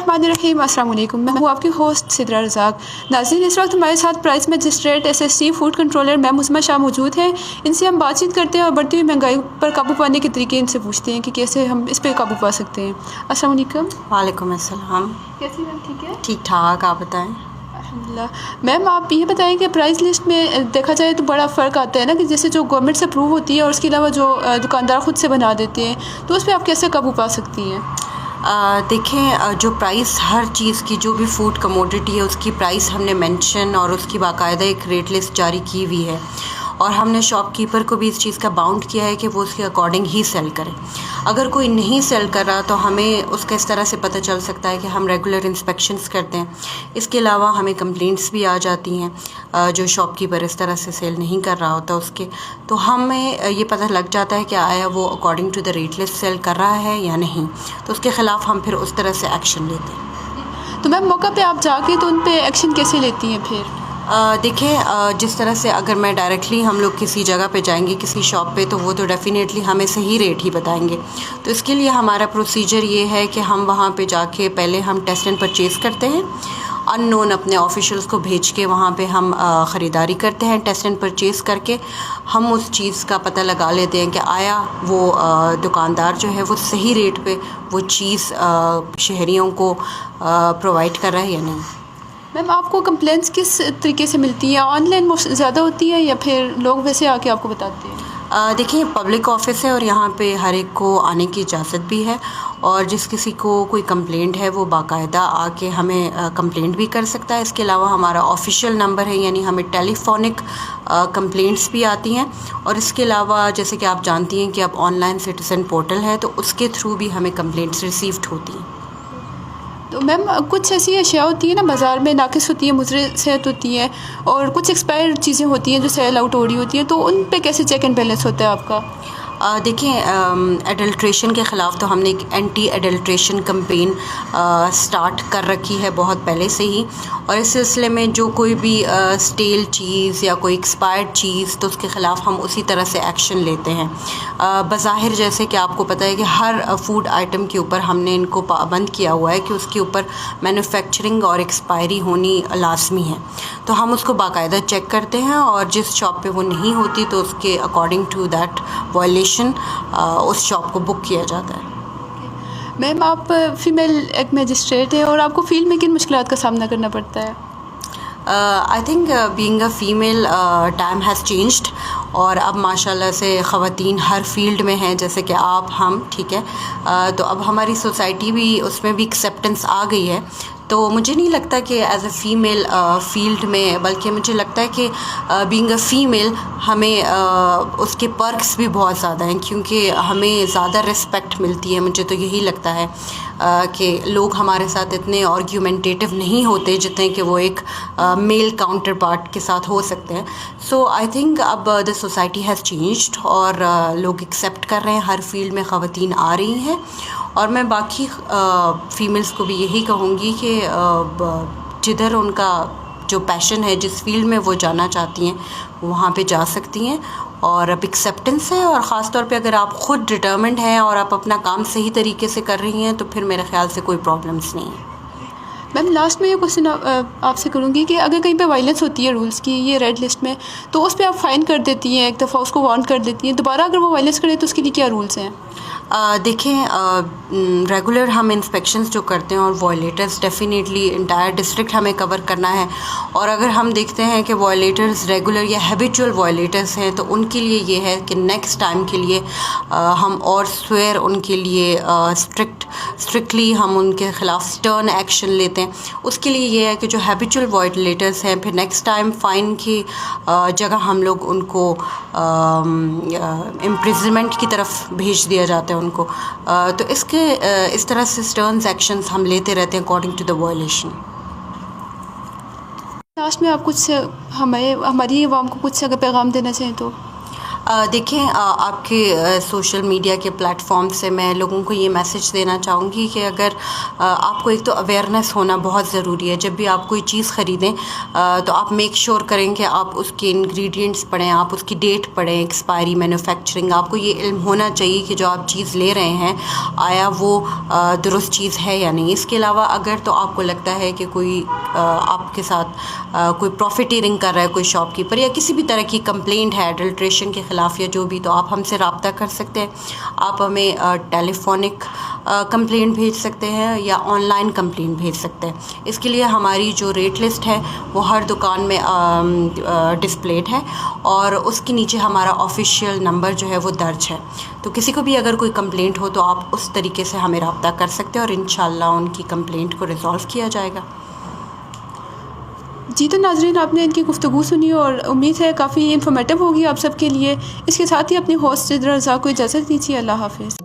बिस्मिल्लाहिर्रहमानिर्रहीम। अस्सलाम वालेकुम। मैं हूँ आपकी होस्ट सिद्रा रज़ाक। नाज़रीन, इस वक्त हमारे साथ price magistrate SSC food controller ma'am Usma Shah मौजूद हैं। इनसे हम बातचीत करते हैं और बढ़ती हुई महंगाई पर काबू पाने के तरीके इनसे पूछते हैं कि कैसे हम इस पर काबू पा सकते हैं। अस्सलाम वालेकुम। वालेकुम अस्सलाम। कैसी मैम? ठीक है, ठीक ठाक, आप बताएं। अल्हम्दुलिल्लाह। मैम, आप ये बताएं कि प्राइस लिस्ट में देखा जाए तो बड़ा फ़र्क आता है ना, कि जैसे जो गवर्नमेंट से अप्रूव होती है और उसके अलावा जो दुकानदार ख़ुद से बना देते हैं, तो उस पर आप कैसे काबू पा सकती हैं? देखें, जो प्राइस हर चीज़ की, जो भी फूड कमोडिटी है उसकी प्राइस हमने मेंशन और उसकी बाकायदा एक रेट लिस्ट जारी की हुई है और हमने शॉपकीपर को भी इस चीज़ का बाउंड किया है कि वो उसके अकॉर्डिंग ही सेल करे। अगर कोई नहीं सेल कर रहा तो हमें उसका इस तरह से पता चल सकता है कि हम रेगुलर इंस्पेक्शंस करते हैं। इसके अलावा हमें कंप्लेंट्स भी आ जाती हैं जो शॉपकीपर इस तरह से सेल नहीं कर रहा होता उसके, तो हमें ये पता लग जाता है कि आया वो according to the rate list sell कर रहा है या नहीं, तो उसके ख़िलाफ़ हम फिर उस तरह से एक्शन लेते हैं। तो मैम, मौका पे आप जाके तो उन पे एक्शन कैसे लेती हैं फिर? देखें, जिस तरह से अगर मैं डायरेक्टली हम लोग किसी जगह पे जाएंगे किसी शॉप पे, तो वो तो डेफ़िनेटली हमें सही रेट ही बताएंगे। तो इसके लिए हमारा प्रोसीजर ये है कि हम वहाँ पे जाके पहले हम टेस्ट एंड परचेज़ करते हैं, अननोन अपने ऑफिशियल्स को भेज के वहाँ पे हम ख़रीदारी करते हैं। टेस्ट एंड परचेज़ करके हम उस चीज़ का पता लगा लेते हैं कि आया वो दुकानदार जो है वो सही रेट पे वो चीज़ शहरियों को प्रोवाइड कर रहा है या नहीं। मैम, आपको कंप्लेंट्स किस तरीके से मिलती हैं? ऑनलाइन ज़्यादा होती है या फिर लोग वैसे आके आपको बताते हैं? देखिए, पब्लिक ऑफिस है और यहाँ पे हर एक को आने की इजाज़त भी है और जिस किसी को कोई कंप्लेंट है वो बाकायदा आके हमें कंप्लेंट भी कर सकता है। इसके अलावा हमारा ऑफिशियल नंबर है, यानी हमें टेलीफोनिक कंप्लेंट्स भी आती हैं और इसके अलावा जैसे कि आप जानती हैं कि अब ऑनलाइन सिटीज़न पोर्टल है, तो उसके थ्रू भी हमें कंप्लेंट्स रिसीव्ड होती हैं। तो मैम, कुछ ऐसी अशिया होती है ना बाज़ार में नाकिस होती है, मुज़र सेहत होती है, और कुछ एक्सपायर्ड चीज़ें होती हैं जो सेल आउट हो रही होती हैं, तो उन पे कैसे चेक एंड बैलेंस होता है आपका? देखें, एडल्ट्रेशन के ख़िलाफ़ तो हमने एक एंटी एडल्ट्रेशन कैंपेन स्टार्ट कर रखी है बहुत पहले से ही, और इस सिलसिले में जो कोई भी स्टेल चीज़ या कोई एक्सपायर्ड चीज़, तो उसके ख़िलाफ़ हम उसी तरह से एक्शन लेते हैं। बज़ाहिर जैसे कि आपको पता है कि हर फूड आइटम के ऊपर हमने इनको पाबंद किया हुआ है कि उसके ऊपर मैन्युफैक्चरिंग और एक्सपायरी होनी लाजमी है, तो हम उसको बाकायदा चेक करते हैं और जिस शॉप पे वो नहीं होती तो उसके अकॉर्डिंग टू दैट वायलेशन उस शॉप को बुक किया जाता है। मैम, आप फ़ीमेल एक मजिस्ट्रेट हैं और आपको फील्ड में किन मुश्किलात का सामना करना पड़ता है? I think being a female time has changed और अब माशाल्लाह से ख़वातीन हर फील्ड में हैं, जैसे कि आप हम, ठीक है। तो अब हमारी सोसाइटी भी उसमें भी एक्सेप्टेंस आ गई है, तो मुझे नहीं लगता कि एज़ अ फ़ीमेल फ़ील्ड में, बल्कि मुझे लगता है कि बीइंग अ फ़ीमेल हमें उसके पर्क्स भी बहुत ज़्यादा हैं, क्योंकि हमें ज़्यादा रिस्पेक्ट मिलती है। मुझे तो यही लगता है कि लोग हमारे साथ इतने आर्ग्यूमेंटेटिव नहीं होते जितने कि वो एक मेल काउंटर पार्ट के साथ हो सकते हैं। सो आई थिंक अब द सोसाइटी हैज़ चेंज्ड और लोग एक्सेप्ट कर रहे हैं, हर फील्ड में ख़वातीन आ रही हैं, और मैं बाकी फ़ीमेल्स को भी यही कहूँगी कि जिधर उनका जो पैशन है, जिस फील्ड में वो जाना चाहती हैं, वहाँ पे जा सकती हैं। और अब एक्सेप्टेंस है, और ख़ास तौर पे अगर आप ख़ुद डिटर्मिन्ड हैं और आप अपना काम सही तरीके से कर रही हैं, तो फिर मेरे ख़्याल से कोई प्रॉब्लम्स नहीं है। मैम, लास्ट में ये क्वेश्चन आपसे करूँगी कि अगर कहीं पे वायलेंस होती है रूल्स की, ये रेड लिस्ट में, तो उस पर आप फ़ाइन कर देती हैं, एक दफ़ा उसको वार्न कर देती हैं, दोबारा अगर वो वायलेंस करे तो उसके लिए क्या रूल्स हैं? देखें, रेगुलर हम इंस्पेक्शंस जो करते हैं और वॉयलेटर्स डेफ़िनेटली इंटायर डिस्ट्रिक्ट हमें कवर करना है, और अगर हम देखते हैं कि वॉयलेटर्स रेगुलर या हैबिचुअल वॉयलेटर्स हैं, तो उनके लिए ये है कि नेक्स्ट टाइम के लिए हम और स्वेयर उनके लिए स्ट्रिक्टली हम उनके ख़िलाफ़ स्टर्न एक्शन लेते हैं। उसके लिए ये है कि जो हैबिचुअल वॉयलेटर्स हैं, फिर नेक्स्ट टाइम फ़ाइन की जगह हम लोग उनको इम्प्रिजनमेंट की तरफ भेज दिया जाता है उनको। तो इस तरह से स्टर्न एक्शंस हम लेते रहते हैं according to the violation. Last में आप कुछ हमारी आवाम को कुछ अगर पैगाम देना चाहें तो? देखें, आपके सोशल मीडिया के प्लेटफॉर्म से मैं लोगों को ये मैसेज देना चाहूँगी कि अगर आपको एक तो अवेयरनेस होना बहुत ज़रूरी है। जब भी आप कोई चीज़ ख़रीदें तो आप मेक श्योर करें कि आप उसके इंग्रेडिएंट्स पढ़ें, आप उसकी डेट पढ़ें, एक्सपायरी, मैन्युफैक्चरिंग। आपको ये इल्म होना चाहिए कि जो आप चीज़ ले रहे हैं आया वो दुरुस्त चीज़ है या नहीं। इसके अलावा अगर तो आपको लगता है कि कोई आपके साथ कोई प्रॉफिटियरिंग कर रहा है, कोई शॉपकीपर, या किसी भी तरह की कंप्लेंट है एडल्ट्रेशन के ख़िलाफ़ या जो भी, तो आप हमसे रब्ता कर सकते हैं। आप हमें टेलीफोनिक कंप्लेंट भेज सकते हैं या ऑनलाइन कंप्लेंट भेज सकते हैं। इसके लिए हमारी जो रेट लिस्ट है वो हर दुकान में डिस्प्लेड है और उसके नीचे हमारा ऑफिशियल नंबर जो है वो दर्ज है। तो किसी को भी अगर कोई कंप्लेंट हो तो आप उस तरीके से हमें रब्ता कर सकते हैं और इंशाल्लाह उनकी कंप्लेंट को रिज़ॉल्व किया जाएगा। जी, तो नाज़रीन, आपने इनकी गुफ्तगू सुनी और उम्मीद है काफ़ी इन्फॉर्मेटिव होगी आप सबके लिए। इसके साथ ही अपनी होस्ट सिद्रा रज़ा को इजाज़त दीजिए। अल्लाह हाफ़िज़।